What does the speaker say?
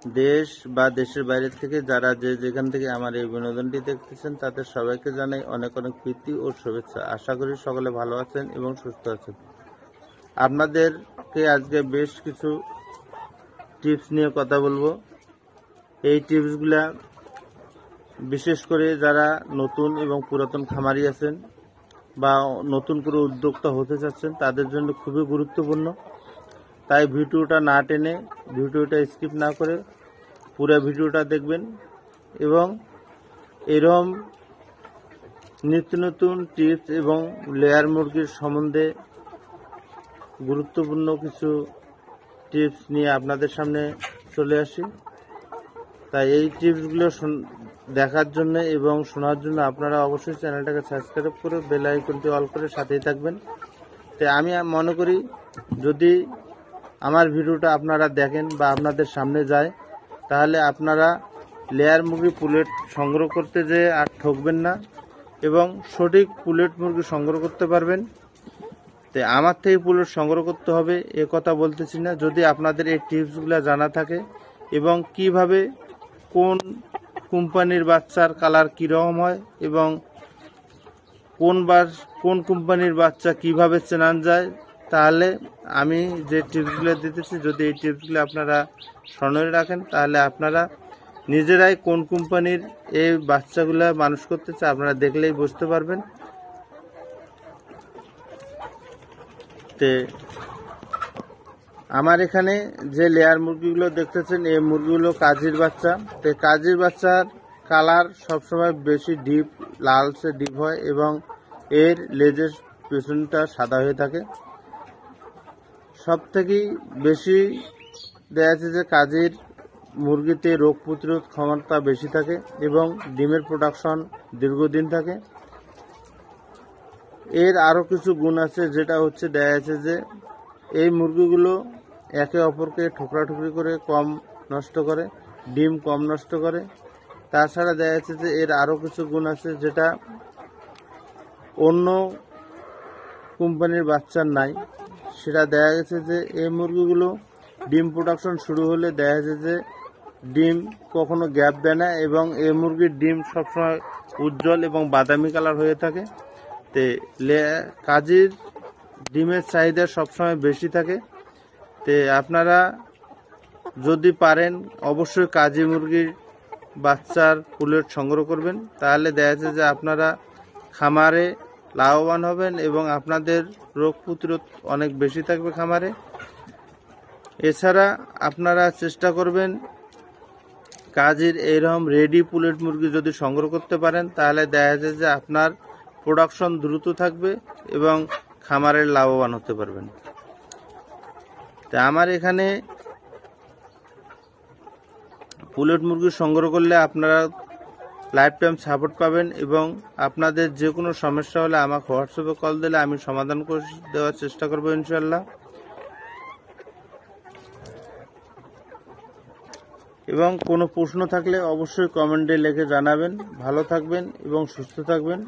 দেশ বা দেশের বাইরে থেকে যারা যেখান থেকে আমার এই বিনোদনটি দেখতেছেন তাদের সবাইকে জানাই অনেক অনেক প্রীতি ও শুভেচ্ছা। আশা করি সকলে ভালো আছেন এবং সুস্থ আছেন। আপনাদেরকে আজকে বেশ কিছু টিপস নিয়ে কথা বলবো। এই টিপসগুলা বিশেষ করে যারা নতুন এবং পুরাতন খামারি আছেন বা নতুন করে উদ্যোক্তা হতে চাচ্ছেন তাদের জন্য খুবই গুরুত্বপূর্ণ। তাই ভিডিওটা না টেনে, ভিডিওটা স্কিপ না করে পুরো ভিডিওটা দেখবেন এবং এরকম নিত্য নতুন টিপস এবং লেয়ার মুরগির সম্বন্ধে গুরুত্বপূর্ণ কিছু টিপস নিয়ে আপনাদের সামনে চলে আসি। তাই এই টিপসগুলো দেখার জন্য এবং শোনার জন্য আপনারা অবশ্যই চ্যানেলটাকে সাবস্ক্রাইব করে বেল আইকনটি অল করে সাথেই থাকবেন। তাই আমি মনে করি যদি আমার ভিডিওটা আপনারা দেখেন বা আপনাদের সামনে যায় তাহলে আপনারা লেয়ার মুরগি পুলেট সংগ্রহ করতে যেয়ে আর ঠকবেন না এবং সঠিক পুলেট মুরগি সংগ্রহ করতে পারবেন। তাই আমার থেকে পুলেট সংগ্রহ করতে হবে এ কথা বলতেছি না। যদি আপনাদের এই টিপসগুলো জানা থাকে এবং কিভাবে কোন কোম্পানির বাচ্চার কালার কীরকম হয় এবং কোন কোম্পানির বাচ্চা কিভাবে চেনান যায়, তাহলে আমি যে টিপসগুলো দিতেছি যদি এই টিপসগুলো আপনারা স্মরণে রাখেন তাহলে আপনারা নিজেরাই কোন কোম্পানির এই বাচ্চাগুলো মানুষ করতেছে আপনারা দেখলেই বুঝতে পারবেন। তে আমার এখানে যে লেয়ার মুরগিগুলো দেখতেছেন এই মুরগিগুলো কাজির বাচ্চা। তো কাজির বাচ্চার কালার সবসময় বেশি ডিপ লালচে ডিপ হয় এবং এর লেজের পেছনটা সাদা হয়ে থাকে। সব থেকেই বেশি দেখা যাচ্ছে যে কাজির মুরগিতে রোগ প্রতিরোধ ক্ষমতা বেশি থাকে এবং ডিমের প্রোডাকশন দীর্ঘদিন থাকে। এর আরও কিছু গুণ আছে, যেটা হচ্ছে দেখা যাচ্ছে যে এই মুরগিগুলো একে অপরকে ঠোকরাঠুকরি করে কম নষ্ট করে, ডিম কম নষ্ট করে। তাছাড়া দেখা যাচ্ছে যে এর আরও কিছু গুণ আছে যেটা অন্য কোম্পানির বাচ্চার নাই। সেটা দেখা গেছে যে এই মুরগিগুলো ডিম প্রোডাকশন শুরু হলে দেখা যাচ্ছে যে ডিম কখনো গ্যাপ দেয় না এবং এই মুরগির ডিম সবসময় উজ্জ্বল এবং বাদামি কালার হয়ে থাকে। তে কাজির ডিমের চাহিদা সবসময় বেশি থাকে। তে আপনারা যদি পারেন অবশ্যই কাজি মুরগির বাচ্চার পুলেট সংগ্রহ করবেন, তাহলে দেখা যাচ্ছে যে আপনারা খামারে লাভবান হবেন এবং আপনাদের রোগ প্রতিরোধ অনেক বেশি থাকবে খামারে। এছাড়া আপনারা চেষ্টা করবেন কাজির এইরকম রেডি পুলেট মুরগি যদি সংগ্রহ করতে পারেন তাহলে দেখা যায় যে আপনার প্রোডাকশন দ্রুত থাকবে এবং খামারের লাভবান হতে পারবেন। তা আমার এখানে পুলেট মুরগি সংগ্রহ করলে আপনারা লাইফ টাইম সাপোর্ট পাবেন এবং আপনাদের যে কোনো সমস্যা হলে আমাকে হোয়াটসঅ্যাপে কল দিলে আমি সমাধান করে দেওয়ার চেষ্টা করবো ইনশাল্লাহ। এবং কোনো প্রশ্ন থাকলে অবশ্যই কমেন্টে লিখে জানাবেন। ভালো থাকবেন এবং সুস্থ থাকবেন।